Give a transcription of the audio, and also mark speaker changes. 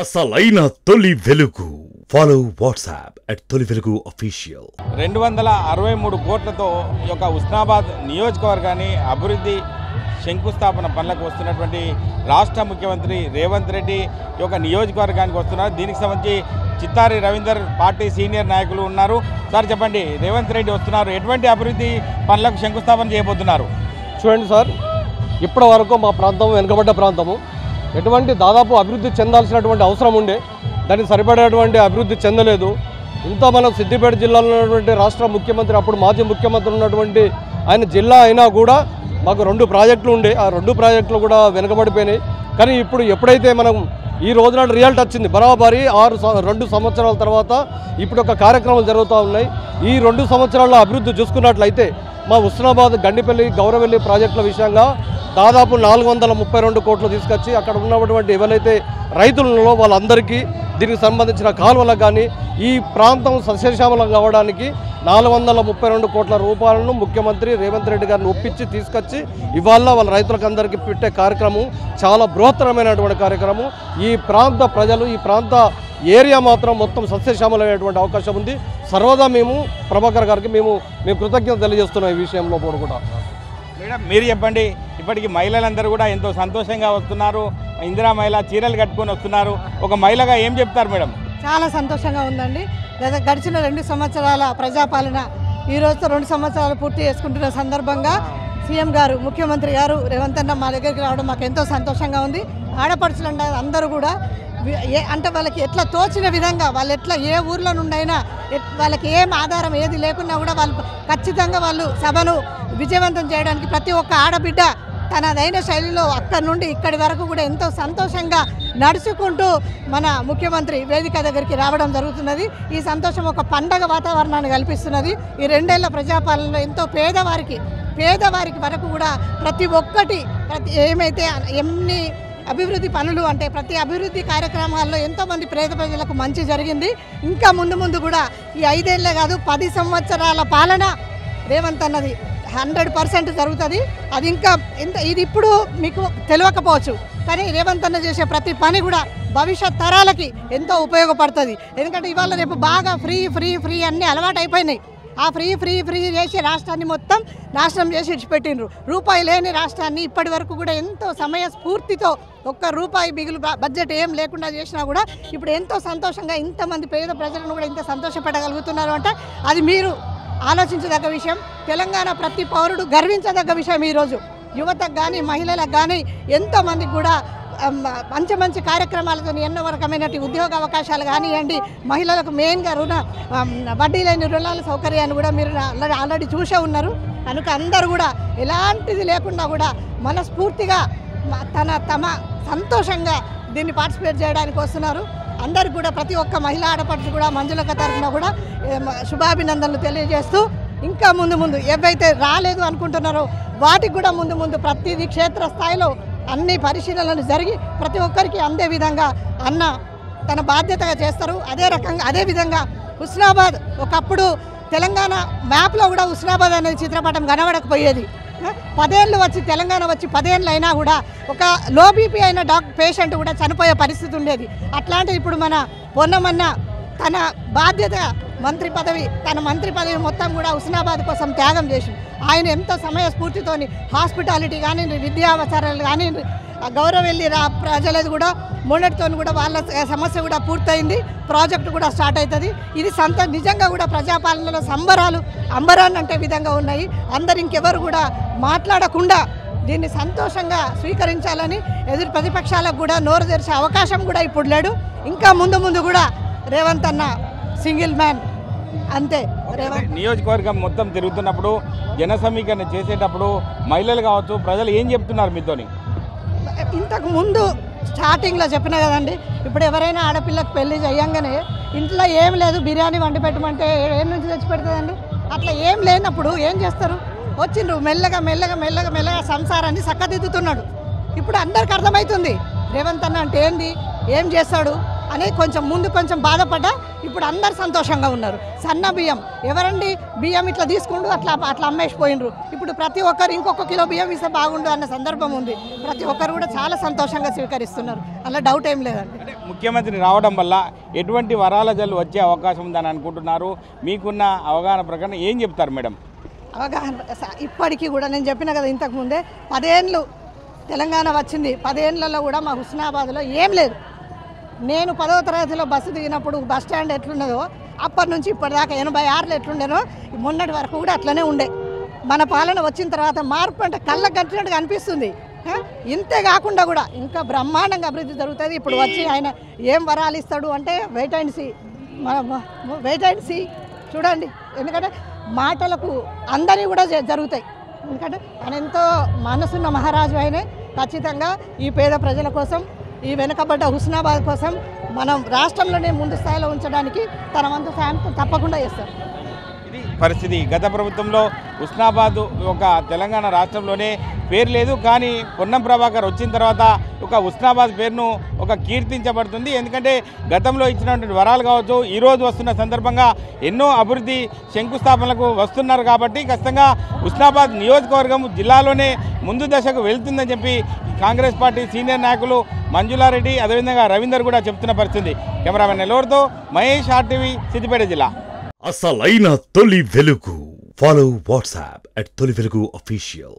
Speaker 1: అసలైన తొలి వెలుగు. ఫాలో వాట్సాప్ @తొలి వెలుగు అఫీషియల్.
Speaker 2: 263 కోట్లతో ఈ యొక్క ఉస్నాబాద్ నియోజకవర్గాన్ని అభివృద్ధి శంకుస్థాపన పనులకు వస్తున్నటువంటి రాష్ట్ర ముఖ్యమంత్రి రేవంత్ రెడ్డి ఈ యొక్క నియోజకవర్గానికి వస్తున్నారు. దీనికి సంబంధించి చిత్తారి రవీందర్ పార్టీ సీనియర్ నాయకులు ఉన్నారు. సార్ చెప్పండి, రేవంత్ రెడ్డి వస్తున్నారు, ఎటువంటి అభివృద్ధి పనులకు శంకుస్థాపన చేయబోతున్నారు?
Speaker 3: చూడండి సార్, ఇప్పటి వరకు మా ప్రాంతం వెనుకబడ్డ ప్రాంతము, ఎటువంటి దాదాపు అభివృద్ధి చెందాల్సినటువంటి అవసరం ఉండే, దానికి సరిపడేటువంటి అభివృద్ధి చెందలేదు. ఇంత మన సిద్దిపేట జిల్లాలో ఉన్నటువంటి రాష్ట్ర ముఖ్యమంత్రి, అప్పుడు మాజీ ముఖ్యమంత్రి ఉన్నటువంటి ఆయన జిల్లా అయినా కూడా మాకు 2 ప్రాజెక్టులు ఉండే, ఆ 2 ప్రాజెక్టులు కూడా వెనుకబడిపోయినాయి. కానీ ఇప్పుడు ఎప్పుడైతే మనం ఈ రోజున రిజల్ట్ వచ్చింది, బరాబరి 2 సంవత్సరాల తర్వాత ఇప్పుడు ఒక కార్యక్రమాలు జరుగుతూ ఉన్నాయి. ఈ 2 సంవత్సరాల అభివృద్ధి చూసుకున్నట్లయితే మా ఉస్నాబాద్ గండిపల్లి గౌరవెల్లి ప్రాజెక్టుల విషయంగా దాదాపు 432 కోట్లు తీసుకొచ్చి అక్కడ ఉన్నటువంటి ఎవరైతే రైతులు ఉన్నారో వాళ్ళందరికీ దీనికి సంబంధించిన కాలువలకు కానీ ఈ ప్రాంతం సస్యశ్యామలం కావడానికి 432 కోట్ల రూపాయలను ముఖ్యమంత్రి రేవంత్ రెడ్డి గారిని ఒప్పించి తీసుకొచ్చి ఇవాళ వాళ్ళ రైతులకు అందరికీ పెట్టే కార్యక్రమం చాలా బృహత్తరమైనటువంటి కార్యక్రమం. ఈ ప్రాంత ప్రజలు, ఈ ప్రాంత ఏరియా మాత్రం మొత్తం సస్యశ్యామలమైనటువంటి అవకాశం ఉంది. సర్వదా మేము ప్రభాకర్ గారికి మేము కృతజ్ఞత తెలియజేస్తున్నాం ఈ విషయంలో కూడా.
Speaker 2: మేడం, మీరు చెప్పండి, ఇప్పటికీ మహిళలందరూ కూడా ఎంతో సంతోషంగా వస్తున్నారు. ఇందిరా మహిళ చీరలు కట్టుకొని వస్తున్నారు. ఒక మహిళగా ఏం చెప్తారు మేడం?
Speaker 4: చాలా సంతోషంగా ఉందండి. గడిచిన 2 సంవత్సరాల ప్రజాపాలన ఈ రోజుతో 2 సంవత్సరాలు పూర్తి చేసుకుంటున్న సందర్భంగా సీఎం గారు, ముఖ్యమంత్రి గారు రేవంత్ అన్న మా దగ్గరికి రావడం మాకు ఎంతో సంతోషంగా ఉంది. ఆడపడుచులు అందరూ కూడా అంటే వాళ్ళకి ఎట్లా తోచిన విధంగా, వాళ్ళు ఎట్లా ఏ ఊర్లో నుండైనా వాళ్ళకి ఏం ఆధారం ఏది లేకున్నా కూడా వాళ్ళు ఖచ్చితంగా వాళ్ళు సభను విజయవంతం చేయడానికి ప్రతి ఒక్క ఆడబిడ్డ తనదైన శైలిలో అక్కడి నుండి ఇక్కడి వరకు కూడా ఎంతో సంతోషంగా నడుచుకుంటూ మన ముఖ్యమంత్రి వేదిక దగ్గరికి రావడం జరుగుతున్నది. ఈ సంతోషం ఒక పండగ వాతావరణాన్ని కల్పిస్తున్నది. ఈ 2 ఏళ్ల ప్రజాపాలనలో ఎంతో పేదవారికి వరకు కూడా ప్రతి ఒక్కటి ఏమైతే ఎన్ని అభివృద్ధి పనులు అంటే ప్రతి అభివృద్ధి కార్యక్రమాల్లో ఎంతోమంది పేద ప్రజలకు మంచి జరిగింది. ఇంకా ముందు కూడా ఈ 5 ఏళ్లే కాదు 10 సంవత్సరాల పాలన రేవంత్ అన్నది 100% జరుగుతుంది. అది ఇంకా ఇది ఇప్పుడు మీకు తెలియకపోవచ్చు, కానీ రేవంత్ అన్న చేసే ప్రతి పని కూడా భవిష్యత్ తరాలకి ఎంతో ఉపయోగపడుతుంది. ఎందుకంటే ఇవాళ రేపు బాగా ఫ్రీ అన్నీ అలవాటు అయిపోయినాయి. ఆ ఫ్రీ చేసి రాష్ట్రాన్ని మొత్తం నాశనం చేసి ఇచ్చిపెట్టిండ్రు. రూపాయి లేని రాష్ట్రాన్ని ఇప్పటి వరకు కూడా ఎంతో సమయస్ఫూర్తితో ₹1 మిగులు బడ్జెట్ ఏం లేకుండా చేసినా కూడా ఇప్పుడు ఎంతో సంతోషంగా ఇంతమంది పేద ప్రజలను కూడా ఇంత సంతోషపెట్టగలుగుతున్నారు అంటే అది మీరు ఆలోచించదగ్గ విషయం. తెలంగాణ ప్రతి పౌరుడు గర్వించదగ్గ విషయం. ఈరోజు యువతకు కానీ మహిళలకు కానీ ఎంతోమందికి కూడా మంచి కార్యక్రమాలతో ఎన్నో రకమైన ఉద్యోగ అవకాశాలు కానివ్వండి, మహిళలకు మెయిన్గా వడ్డీ లేని రుణాల సౌకర్యాన్ని కూడా మీరు ఆల్రెడీ చూసే ఉన్నారు. కనుక అందరూ కూడా ఎలాంటిది లేకుండా కూడా మనస్ఫూర్తిగా తమ సంతోషంగా దీన్ని పార్టిసిపేట్ చేయడానికి వస్తున్నారు. అందరికి కూడా ప్రతి ఒక్క మహిళా ఆడపడుచు కూడా మంజులక్క తరఫున కూడా శుభాభినందనలు తెలియజేస్తూ ఇంకా ముందు ఏవైతే రాలేదు అనుకుంటున్నారో వాటికి కూడా ముందు ప్రతిదీ క్షేత్రస్థాయిలో అన్ని పరిశీలనలు జరిగి ప్రతి ఒక్కరికి అందే విధంగా అన్న తన బాధ్యతగా చేస్తారు. అదే విధంగా హుస్నాబాద్ ఒకప్పుడు తెలంగాణ మ్యాప్లో కూడా హుస్నాబాద్ అనేది చిత్రపటం కనబడకపోయేది. 10 ఏళ్ళు వచ్చి తెలంగాణ వచ్చి 10 ఏళ్ళు అయినా కూడా ఒక లో బీపీ అయిన పేషెంట్ కూడా చనిపోయే పరిస్థితి ఉండేది. అట్లాంటిది ఇప్పుడు మన పొన్నమన్న తన బాధ్యత తన మంత్రి పదవి మొత్తం కూడా హుస్నాబాద్ కోసం త్యాగం చేసి ఆయన ఎంతో సమయస్ఫూర్తితో హాస్పిటాలిటీ కానీ, విద్యా అవసరాలు కానీ, గౌరవెల్లి ప్రజలది కూడా మొన్నటితో కూడా వాళ్ళ సమస్య కూడా పూర్తయింది. ప్రాజెక్టు కూడా స్టార్ట్ అవుతుంది. ఇది నిజంగా కూడా ప్రజాపాలనలో అంబరాన్ని అంటే విధంగా ఉన్నాయి. అందరు ఇంకెవరు కూడా మాట్లాడకుండా దీన్ని సంతోషంగా స్వీకరించాలని ఎదురు ప్రతిపక్షాలకు కూడా నోరు తెరిచే అవకాశం కూడా ఇప్పుడు లేడు. ఇంకా ముందు కూడా రేవంత్ అన్న సింగిల్ మ్యాన్ అంతే.
Speaker 2: నియోజకవర్గం మొత్తం తిరుగుతున్నప్పుడు, జన సమీకరణ చేసేటప్పుడు మహిళలు కావచ్చు, ప్రజలు ఏం చెప్తున్నారు మీతోని?
Speaker 4: ఇంతకు ముందు స్టార్టింగ్లో చెప్పిన కదండి, ఇప్పుడు ఎవరైనా ఆడపిల్లకు పెళ్లి చేయంగానే ఇంట్లో ఏం లేదు బిర్యానీ వండి పెట్టమంటే ఏం నుంచి తెచ్చి పెడుతుందండి? అట్లా ఏం లేనప్పుడు ఏం చేస్తారు? వచ్చిండ్రు మెల్లగా సంసారాన్ని చక్కదిద్దుతున్నాడు. ఇప్పుడు అందరికి అర్థమవుతుంది రేవంత్ అన్న అంటే ఏంది, ఏం చేస్తాడు, అని కొంచెం ముందు కొంచెం బాధపడ్డా ఇప్పుడు అందరు సంతోషంగా ఉన్నారు. సన్న బియ్యం ఎవరండి బియ్యం ఇట్లా తీసుకుంటూ అట్లా అమ్మేసిపోయినరు. ఇప్పుడు ప్రతి ఒక్కరు ఇంకొక కిలో బియ్యం ఇస్తే బాగుండు అన్న సందర్భం ఉంది. ప్రతి ఒక్కరు కూడా చాలా సంతోషంగా స్వీకరిస్తున్నారు. అలా డౌట్ ఏం లేదండి.
Speaker 2: అంటే ముఖ్యమంత్రి రావడం వల్ల ఎటువంటి వరాల జల్లు వచ్చే అవకాశం ఉందని అనుకుంటున్నారు? మీకున్న అవగాహన ప్రకారం ఏం చెప్తారు మేడం?
Speaker 4: అవగాహన ఇప్పటికీ కూడా నేను చెప్పిన కదా ఇంతకుముందే 10 ఏళ్ళు తెలంగాణ వచ్చింది. 10 ఏళ్లలో కూడా మా హుస్నాబాద్లో ఏం లేదు. నేను 10వ తరగతిలో బస్సు దిగినప్పుడు బస్ స్టాండ్ ఎట్లున్నదో అప్పటి నుంచి ఇప్పటిదాకా 86లో ఎట్లుండేనో మొన్నటి వరకు కూడా అట్లనే ఉండే. మన పాలన వచ్చిన తర్వాత మార్పు అంటే కళ్ళకు కట్టినట్టుగా అనిపిస్తుంది. ఇంతే కాకుండా కూడా ఇంకా బ్రహ్మాండంగా అభివృద్ధి జరుగుతుంది. ఇప్పుడు వచ్చి ఆయన ఏం వరాలు ఇస్తాడు అంటే వెయిట్ అండ్ సీ చూడండి. ఎందుకంటే మాటలకు అందరి కూడా జరుగుతాయి. ఎందుకంటే ఆయన ఎంతో మనసున్న మహారాజు ఆయనే. ఖచ్చితంగా ఈ పేద ప్రజల కోసం, ఈ వెనుకబడ్డ హుస్నాబాద్ కోసం మనం రాష్ట్రంలోనే ముందు స్థాయిలో ఉంచడానికి తన వంతు సాయం తప్పకుండా చేస్తారు.
Speaker 2: ఇది పరిస్థితి. గత ప్రభుత్వంలో హుస్నాబాద్ ఒక తెలంగాణ రాష్ట్రంలోనే పేరు లేదు, కానీ పొన్నం ప్రభాకర్ వచ్చిన తర్వాత ఒక హుస్నాబాద్ పేరును ఒక కీర్తించబడుతుంది. ఎందుకంటే గతంలో ఇచ్చినటువంటి వరాలు కావచ్చు, ఈరోజు వస్తున్న సందర్భంగా ఎన్నో అభివృద్ధి శంకుస్థాపనలకు వస్తున్నారు. కాబట్టి ఖచ్చితంగా హుస్నాబాద్ నియోజకవర్గం జిల్లాలోనే ముందు దశకు వెళ్తుందని చెప్పి కాంగ్రెస్ పార్టీ సీనియర్ నాయకులు మంజులారెడ్డి అదేవిధంగా రవీందర్ కూడా చెప్తున్న పరిస్థితి. కెమెరామెన్ నెల్లూరుతో మహేష్, RTV, సిద్దిపేట జిల్లా.
Speaker 1: అసలైన తొలి వెలుగు. ఫాలో వాట్సాప్ @తొలి వెలుగు అఫీషియల్.